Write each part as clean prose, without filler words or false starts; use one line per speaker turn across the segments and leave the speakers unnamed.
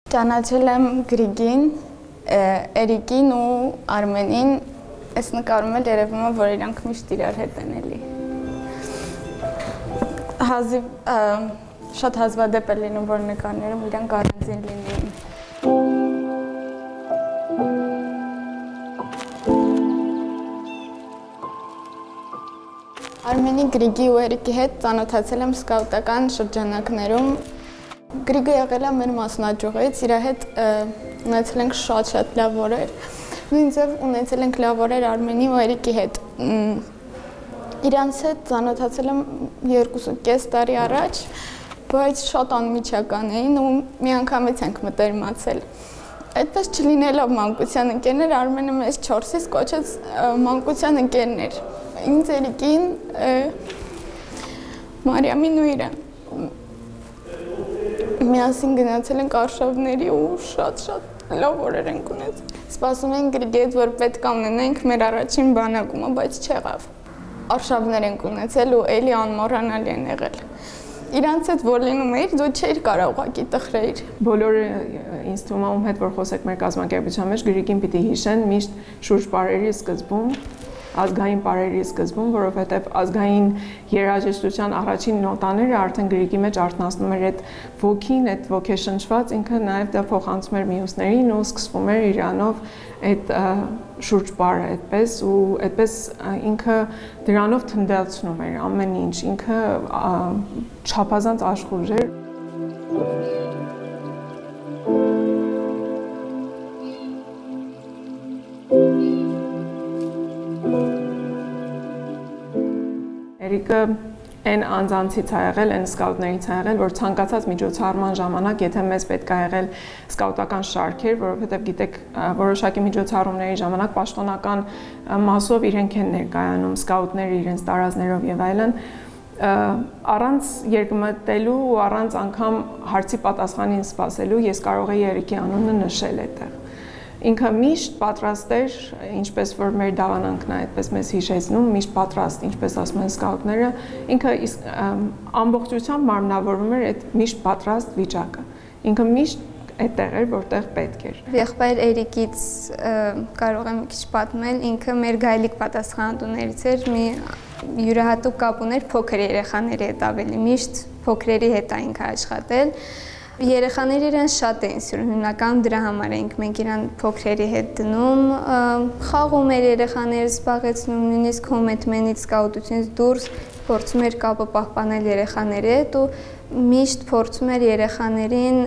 Ճանաչել եմ Գրիգին, Էրիկին ու Արմենին, այս նկարում էլ երևում է, որ իրանք միշտ իրար հետ են էլի։ Շատ հազվադեպ է լինում, որ նկարներում իրանք առանձին լինեին։ Արմենի, Գրիգի ու Էրիկի հետ ծանոթացել եմ սկաուտական շրջանակներում։ Գրիգը եղել է մեր մասնաճյուղից, իր հետ ունեցել ենք շատ լավ օրեր։ Նույն ձև ունեցել ենք լավ օրեր Արմենի ու Էրիկի հետ։ Իրանց հետ ծանոթացել եմ 2.5 տարի առաջ, բայց շատ անմիջական էին ու մի անգամից ենք մտերմացել։ Այդպես չլինելով մանկության ընկերներ, Արմենը մեզ 4-ից կոչեց մանկության ընկերներ։ Ինձ Էրիկին, Մարիամին ու իրան։ Միասին գնացել ենք արշավների ու շատ լավ օրեր ենք ունեցել։ Սպասում ենք Գրիգի հետ, որ պետք է ունենենք մեր առաջին բանակումը, բայց չեղավ։ Արշավներ ենք ունեցել ու էլի անմոռանալի են եղել։ Իրանց հետ որ լինում էիր, դու չէիր կարող ուղղակի տխրեիր։
Բոլորը ինձ թվում է ում հետ որ խոսեք մեր կազմակերպության մեջ Գրիգին պիտի հիշեն միշտ շուրջ բարերի սկզբում, ազգային բարերի սկզբում, որովհետև ազգային երաժշտության առաջին նոտաները արդեն Գրիգի մեջ արթնացնում էր այդ ոգին, այդ ոգեշնչված, ինքը նաև դա փոխանցում էր մյուսներին ու սկսվում էր իրանով այդ շուրջ բարը այդպես ու այդպես ինքը դրանով թնդացնում էր ամեն ինչ, ինքը չափազանց աշխուժ էր։ Էրիկը այն անձանցից է եղել, այն սկաուտներից է եղել, որ ցանկացած միջոցառման ժամանակ, եթե մեզ պետք է եղել սկաուտական շարքեր, որովհետև գիտեք, որոշակի միջոցառումների ժամանակ պաշտոնական մասով իրենք են ներկայանում, սկաուտները իրենց տարազներով եւ այլն, առանց երկմտելու ու առանց անգամ հարցի պատասխանին սպասելու, ես կարող եի Էրիկի անունը նշել այդտեղ։ Ինքը միշտ պատրաստ էր, ինչպես որ մեր դավանանքն է այդպես մեզ հիշեցնում, միշտ պատրաստ, ինչպես ասում են սկաուտները, ինքը ամբողջությամբ մարմնավորում էր այդ միշտ պատրաստ վիճակը։ Ինքը միշտ այդտեղ էր, որտեղ պետք էր։
Եղբայր Էրիկից կարող եմ մի քիչ պատմել, ինքը մեր գայլիկ պատասխանատուներից էր, մի յուրահատուկ կապ ուներ փոքր երեխաների հետ ավելի, միշտ փոքրերի հետ է ինքը աշխատել։ Երեխաները իրեն շատ էին սիրում, հիմնական դրա համար էինք մենք իրան փոքրերի հետ դնում, խաղում էր երեխաները զբաղեցնում, նույնիսկ հոմետմենից սկաուտությունից դուրս փորձում էր կապը պահպանել երեխաների հետ ու միշտ փորձում էր երեխաներին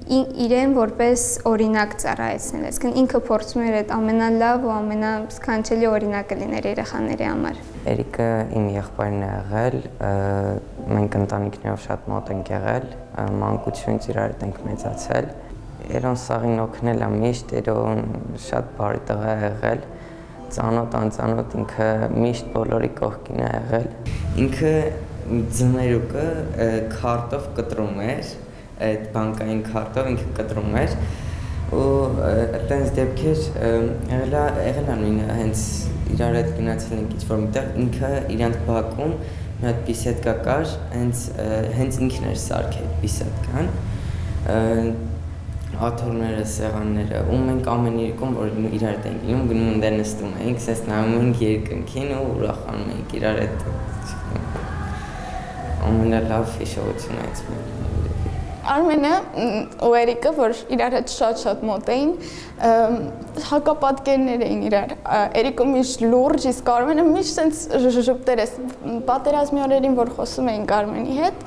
իրեն որպես օրինակ ծառայեցնել, այսինքն ինքը փորձում էր այդ ամենալավ ու ամենասքանչելի օրինակը լիներ երեխաների համար։
Էրիկը իմ եղբայրն է եղել, մենք ընտանիքներով շատ մոտ ենք եղել, մանկությունից իրար հետ ենք մեծացել։ Երոն սաղին օգնել է միշտ, երոն շատ բարի տղա է եղել, ծանոթ անծանոթ ինքը միշտ բոլորի կողքին է եղել։ Ինքը ձմերուկը քարտով կտրում էր, այդ բանկային քարտով ինքը կտրում էր ու այդտենց դեպքեր եղել է նույնը հենց իրար հետ գնացել ենք ինչ-որ միտեղ ինքը իրանք բակում մի հատ բիսեդկա կար, հենց ինքն էր սարքել բիսեդկան, աթոռները, սեղանները ու մենք ամեն երկում որ իրար հետ ենք գնում, գնում ընդ նստում էինք, սենց նայում ենք երկնքին ու ուրախանում էինք իրար հետ ամենալավ հիշողությունը այս մեր
Արմենը ու Էրիկը, որ իրար հետ շատ մոտ էին, հակապատկերներ էին իրար, Էրիկը միշտ լուրջ, իսկ Արմենը միշտ սենց ժպտեր է, պատերազմի օրերին, որ խոսում էինք Արմենի հետ,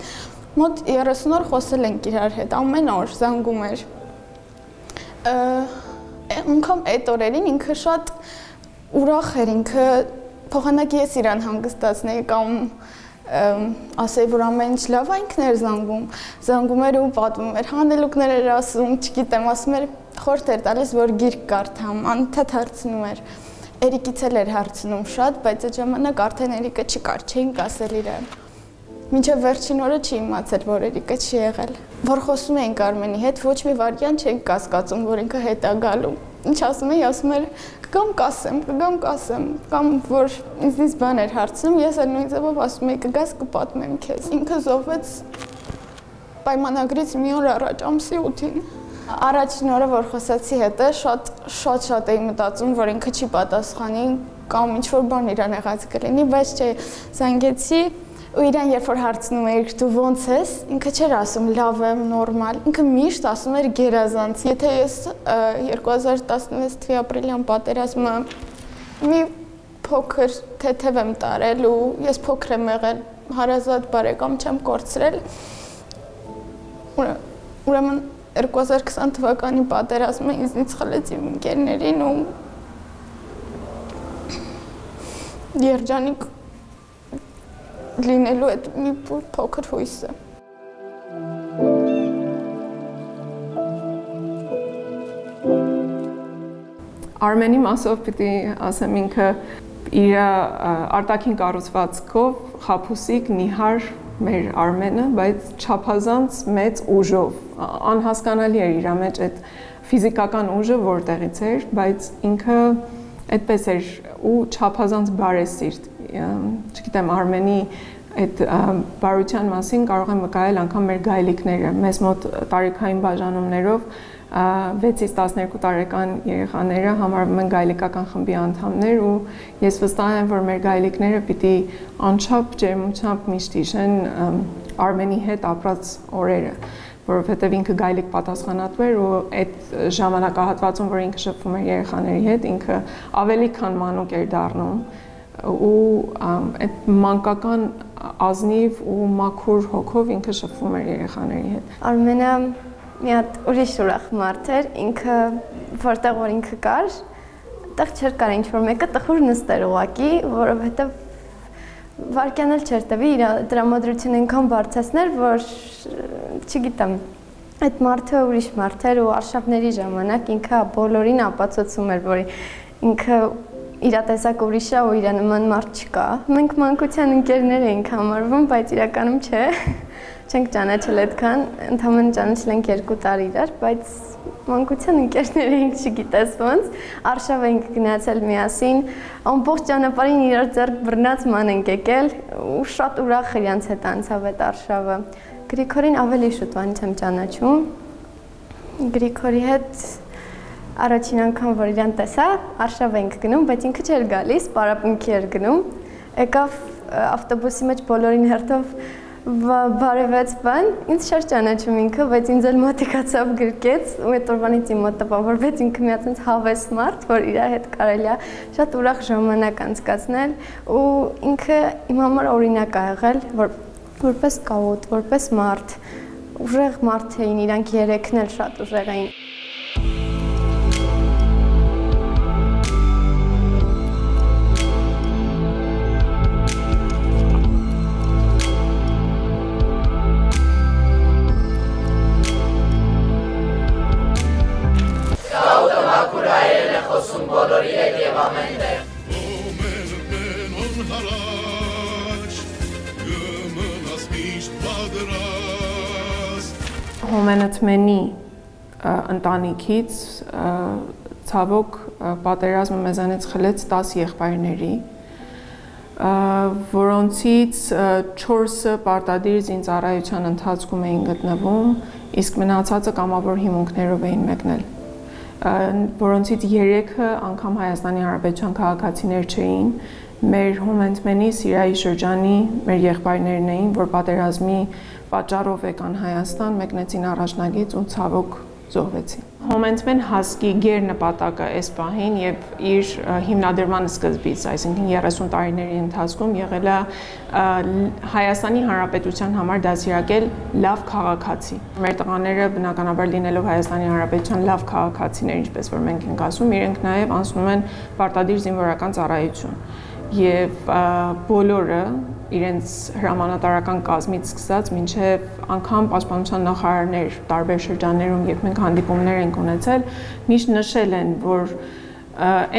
մոտ 30 օր խոսել ենք իրար հետ, ամեն օր զանգում էր, անգամ այդ օրերին ինքը շատ ուրախ էր, ինքը փոխանակ ես իրան հանգստացնեի կամ ասեի, որ ամեն ինչ լավ ինքն էր զանգում էր ու պատմում էր, հանելուկներ էր ասում, չգիտեմ, ասում էր, խորհուրդ էր տալիս, որ գիրք կարդամ, անընդհատ հարցնում էր, Էրիկից էլ էր հարցնում շատ, բայց այդ ժամանակ արդեն Էրիկը չկար, չէինք ասել իրան, մինչև վերջին օրը չի իմացել, որ Էրիկը չի եղել, որ խոսում էինք Արմենի հետ, ոչ մի վայրկյան չէինք կասկածում, որ ինքը հետ է գալու, ինչ ասում էի, ասում էր, կգամ կասեմ, կամ որ ինձնից բան էր հարցնում, ես էլ նույն ձևով ասում էի, կգաս կպատմեմ քեզ, ինքը զոհվեց պայմանագրից մի օր առաջ ամսի 8-ին։ Առաջին օրը, որ խոսեցի հետը, շատ էի մտածում, որ ինքը չի պատասխանի կամ ինչ-որ բան իրան եղած կլինի, բայց չէ, զանգեցի ու իրան երբ որ հարցնում էի դու ո՞նց ես, ինքը չէր ասում լավ եմ, նորմալ, ինքը միշտ ասում էր գերազանց։ Եթե ես 2016 թվականի ապրիլյան պատերազմը մի փոքր թեթև եմ տարել ու ես փոքր եմ եղել, հարազատ բարեկամ չեմ կորցրել, ուրեմն 2020 թվականի պատերազմը ինձնից խլեց իմ ընկերներին ու երջանիկ լինելու այդ մի փոքր հույսը։
Արմենի մասով պիտի ասեմ ինքը իր արտաքին կառուցվածքով խաբուսիկ, նիհար մեր Արմենը, բայց չափազանց մեծ ուժով, անհասկանալի էր իր մեջ այդ ֆիզիկական ուժը որտեղից էր, բայց ինքը այդպես էր ու չափազանց բարեսիրտ, չգիտեմ Արմենի այդ բարության մասին կարող եմ վկայել անգամ մեր գայլիկները, մեզ մոտ տարիքային բաժանումներով 6-ից 12 տարեկան երեխաները համարվում են գայլիկական խմբի անդամներ ու ես վստահ եմ, որ մեր գայլիկները պիտի անչափ ջերմությամբ միշտ հիշեն Արմենի հետ ապրած օրերը, որովհետև ինքը գայլիկ պատասխանատու էր ու այդ ժամանակահատվածում, որ ինքը շփվում էր երեխաների հետ, ինքը ավելի քան մանուկ էր դառնում ու այդ մանկական ազնիվ ու մաքուր հոգով ինքը շփվում էր երեխաների հետ։
Արմենը մի հատ ուրիշ ուրախ մարդ էր, ինքը որտեղ որ ինքը կար, այդտեղ չէր կար ինչ-որ մեկը տխուր նստեր ուղակի, որովհետև վարքյանել չէր տվի, իր տրամադրությունը այնքան բարձրացներ, որ չգիտեմ, այդ մարդը ուրիշ մարդ էր ու արշավների ժամանակ ինքը բոլորին ապացուցում էր, որ ինքը իր տեսակ ուրիշ է ու իր նման մարդ չկա։ Մենք մանկության ընկերներ էինք համարվում, բայց իրականում չէ։ Չենք ճանաչել այդքան, ընդհանրապես ճանաչել ենք 2 տարի իրար, բայց մանկության ընկերներ էինք, չգիտես ոնց, արշավ էինք գնացել միասին, ամբողջ ճանապարհին իրար ձեռք բռնած ման ենք եկել ու շատ ուրախ իրանց հետ անցավ այդ արշավը։ Գրիգորին ավելի շուտ անց եմ ճանաչում։ Գրիգորի հետ առաջին անգամ որ իրան տեսա, արշավ էինք գնում, բայց ինքը չէր գալիս, պարապմունքի էր գնում։ Եկավ ավտոբուսի մեջ բոլորին հերթով բարևեց բան, ինձ չէր ճանաչում ինքը, բայց ինձ էլ մոտիկացավ գրկեց ու այդ օրվանից իմ մոտ տպավորվեց ինքը մի հատ այնց հավես մարդ, որ իր հետ կարելի է շատ ուրախ ժամանակ անցկացնել ու ինքը իմ համար օրինակ ա եղել, որպես կաուտ, որպես մարդ, ուժեղ մարդ էին, իրանք երեքն էլ շատ ուժեղ էին։
Հոմենաթմենի ընտանիքից ցավոք պատերազմը մեզանից խլեց 10 եղբայրների, որոնցից 4-ը պարտադիր զինծառայության ընթացքում էին գտնվում, իսկ մնացածը կամավոր հիմունքներով էին մեկնել, որոնցից 3-ը անգամ Հայաստանի Հանրապետության քաղաքացիներ չէին, մեր Հոմենթմենի Սիրիայի շրջանի մեր եղբայրներն էին, որ պատերազմի պատճառով եկան Հայաստան, մեկնեցին առաջնագից ու ցավոք զոհվեցին։ Հոմենթմեն հասկի գեր նպատակը այս պահին եւ իր հիմնադրման սկզբից, այսինքն 30 տարիների ընթացքում եղել է Հայաստանի Հանրապետության համար դասյարակել լավ քաղաքացի։ Մեր տղաները բնականաբար լինելով Հայաստանի Հանրապետության լավ քաղաքացիներ, ինչպես որ մենք ենք ասում, իրենք նաեւ անցնում են պարտադիր զինվորական ծառայություն։ Եվ բոլորը իրենց հրամանատարական կազմից սկսած մինչև անգամ պաշտպանության նախարարներ տարբեր շրջաններում, երբ մենք հանդիպումներ ենք ունեցել, միշտ նշել են, որ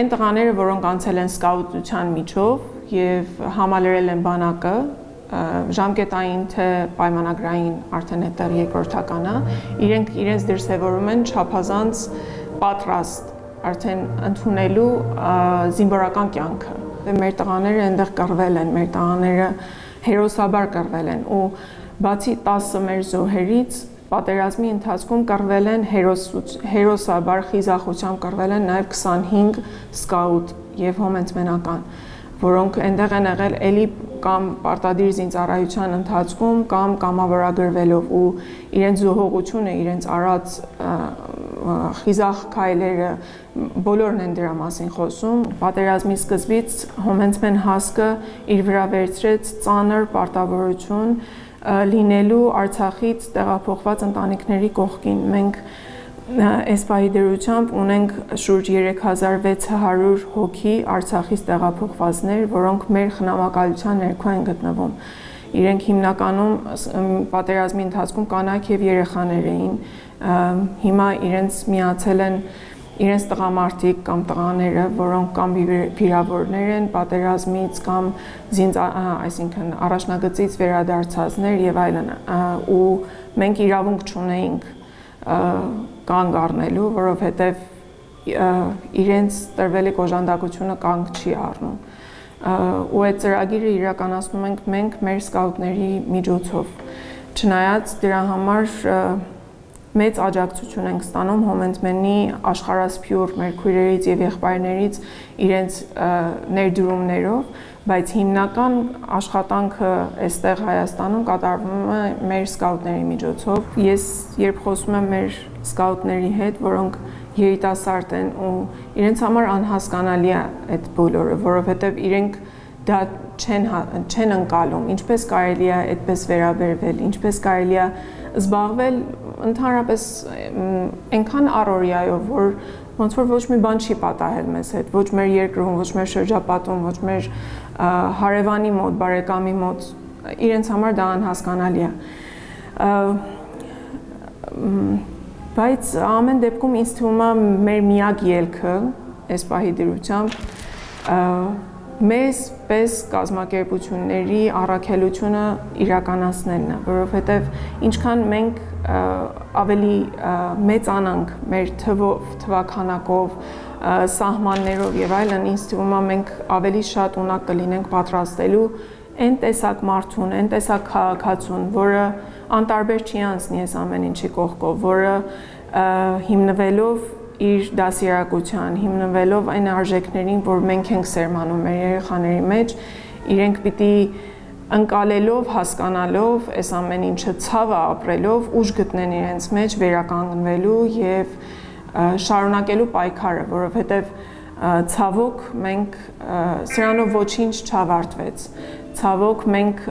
այն տղաները, որոնք անցել են սկաուտության միջով եւ համալրել են բանակը, ժամկետային թե պայմանագրային արդեն այդտեղ երկրորդականը, իրենք իրենց դրսևորում են չափազանց պատրաստ արդեն ընդունելու զինվորական կյանքը։ Մեր տղաները այնտեղ կռվել են, մեր տղաները հերոսաբար կռվել են ու բացի 10 մեր զոհերից պատերազմի ընթացքում կռվել են հերոսաբար խիզախությամբ կռվել են նաև 25 սկաուտ եւ հոմենտմենական, որոնք այնտեղ են եղել էլի կամ պարտադիր զինծառայության ընթացքում կամ կամավորագրվելով ու իրենց զոհողությունը, իրենց արած խիզախ քայլերը բոլորն են դրա մասին խոսում։ Պատերազմի սկզբից հոմենտմեն հասկը իր վրա վերցրեց ծանր պարտավորություն լինելու Արցախից տեղափոխված ընտանիքների կողքին։ Մենք այս պահի դրությամբ ունենք շուրջ 3600 հոգի Արցախից տեղափոխվածներ, որոնք մեր խնամակալության ներքո են գտնվում։ Իրենք հիմնականում պատերազմի ընթացքում կանայք եւ երեխաներ էին։ Հիմա իրենց միացել են իրենց տղամարդիկ կամ տղաները, որոնք կամ վիրավորներ են պատերազմից կամ այսինքն առաջնագծից վերադարձածներ եւ այլն, ու մենք իրավունք չունեինք կանգ առնելու, որովհետեւ իրենց տրվելիք օժանդակությունը կանգ չի առնում։ Ու այդ ծրագիրը իրականացնում ենք մենք մեր սկաուտների միջոցով։ Չնայած դրա համար մեծ աջակցություն ենք ստանում հոմենտմենի աշխարհասփյուռ մեր քույրերից եւ եղբայրներից իրենց ներդրումներով, բայց հիմնական աշխատանքը այստեղ Հայաստանում կատարվում է մեր սկաուտների միջոցով։ Ես երբ խոսում եմ մեր սկաուտների հետ, որոնք երիտասարդ են ու իրենց համար անհասկանալի է այդ բոլորը, որովհետեւ իրենք դա չեն ընկալում, ինչպես կարելի է այդպես վերաբերվել, ինչպես կարելի է զբաղվել ընդհանրապես այնքան առօրյայով, որ ոնց որ ոչ մի բան չի պատահել մեզ հետ, ոչ մեր երկրում, ոչ մեր շրջապատում, ոչ մեր հարևանի մոտ, բարեկամի մոտ, իրենց համար դա անհասկանալի է։ Բայց ամեն դեպքում ինձ թվում է մեր միակ ելքը այս պահի դրությամբ մեզ պես կազմակերպությունների առաքելությունը իրականացնելն է, որովհետև ինչքան մենք ավելի մեծանանք մեր թվով, թվաքանակով, սահմաններով եւ այլն, ինձ թվում է մենք ավելի շատ ունակ կլինենք պատրաստելու այն տեսակ մարդուն, այն տեսակ քաղաքացուն, որը անտարբեր չի անցնի այս ամեն ինչի կողքով, որը հիմնվելով իր դասյարակության, հիմնվելով այն արժեքներին, որ մենք ենք սերմանում մեր երեխաների մեջ, իրենք պիտի ընկալելով, հասկանալով, այս ամեն ինչը ցավը ապրելով, ուժ գտնեն իրենց մեջ վերականգնվելու եւ շարունակելու պայքարը, որովհետեւ ցավոք մենք սրանով ոչինչ չավարտվեց։ Ցավոք մենք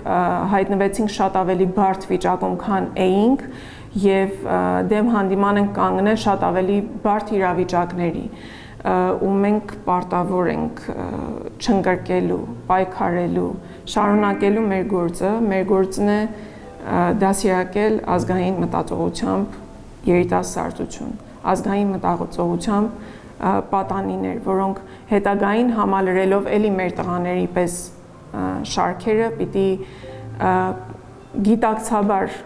հայտնվեցինք շատ ավելի բարդ վիճակում, քան էինք եւ դեմ հանդիման ենք կանգնել շատ ավելի բարդ իրավիճակների ու մենք պարտավոր ենք չընկրկելու, պայքարելու, շարունակելու մեր գործն է դասյարակել ազգային մտածողությամբ երիտասարդություն, ազգային մտածողությամբ պատանիներ, որոնք հետագային համալրելով էլի մեր տղաների պես շարքերը պիտի գիտակցաբար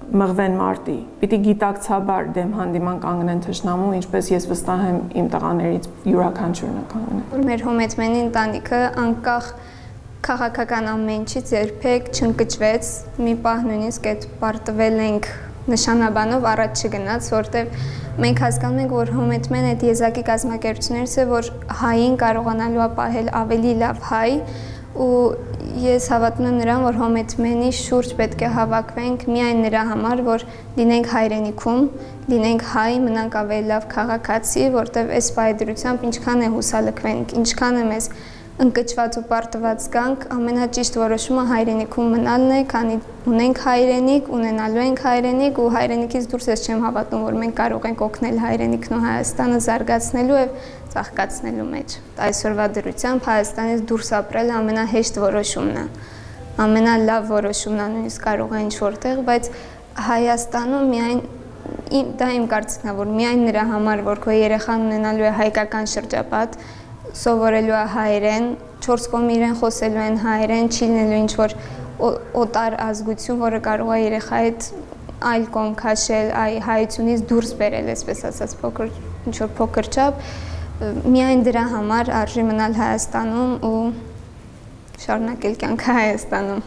մղվեն մարտի, պիտի գիտակցաբար դեմ հանդիման կանգնեն թշնամու, ինչպես ես վստահ եմ իմ տղաներից յուրաքանչյուրն կանգնեն։
Մեր հոմենտմենի ընտանիքը անկախ քաղաքական ամեն ինչից երբեք չընկճվեց, մի պահ նույնիսկ այդ պարտվել ենք նշանաբանով առաջ չգնաց, որտեղ մենք հասկանում ենք, որ հոմենտմեն այդ եզակի կազմակերպություններից է, որ հային կարողանալու է պահել ավելի լավ հայ, ու ես հավատում եմ նրան, որ հոմենտմենի շուրջ պետք է հավաքվենք միայն նրա համար, որ լինենք հայրենիքում, լինենք հայ, մնանք ավելի լավ քաղաքացի, որտեղ այս պայդրությամբ ինչքան է հուսալքվենք, ինչքան է մեզ ընկճված ու պարտված գանք, ամենաճիշտ որոշումը հայրենիքում մնալն է, քանի ունենք հայրենիք, ունենալու ենք հայրենիք ու հայրենիքից դուրս ես չեմ հավատում, որ մենք կարող ենք օգնել հայրենիքն ու Հայաստանը զարգացնելու եւ ծաղկացնելու մեջ։ Այսօրվա դրությամբ Հայաստանից դուրս ապրելը ամենահեշտ որոշումն է, ամենալավ որոշումն է նույնիսկ կարող է ինչ որտեղ, բայց Հայաստանում միայն դա իմ կարծիքն է, որ միայն նրա համար, որ քո երեխան ունենալու է հայկական շրջապատ, սովորելու է հայերեն, 4 կողմ իրեն խոսելու են հայերեն, չի լինելու ինչ-որ օտար ազգություն, որը կարող է երեխայի հետ այլ կողմ քաշել, հայությունից դուրս բերել, այսպես ասած, ինչ-որ փոքր չափ, միայն դրա համար արժի մնալ Հայաստանում ու շարունակել կյանքը Հայաստանում։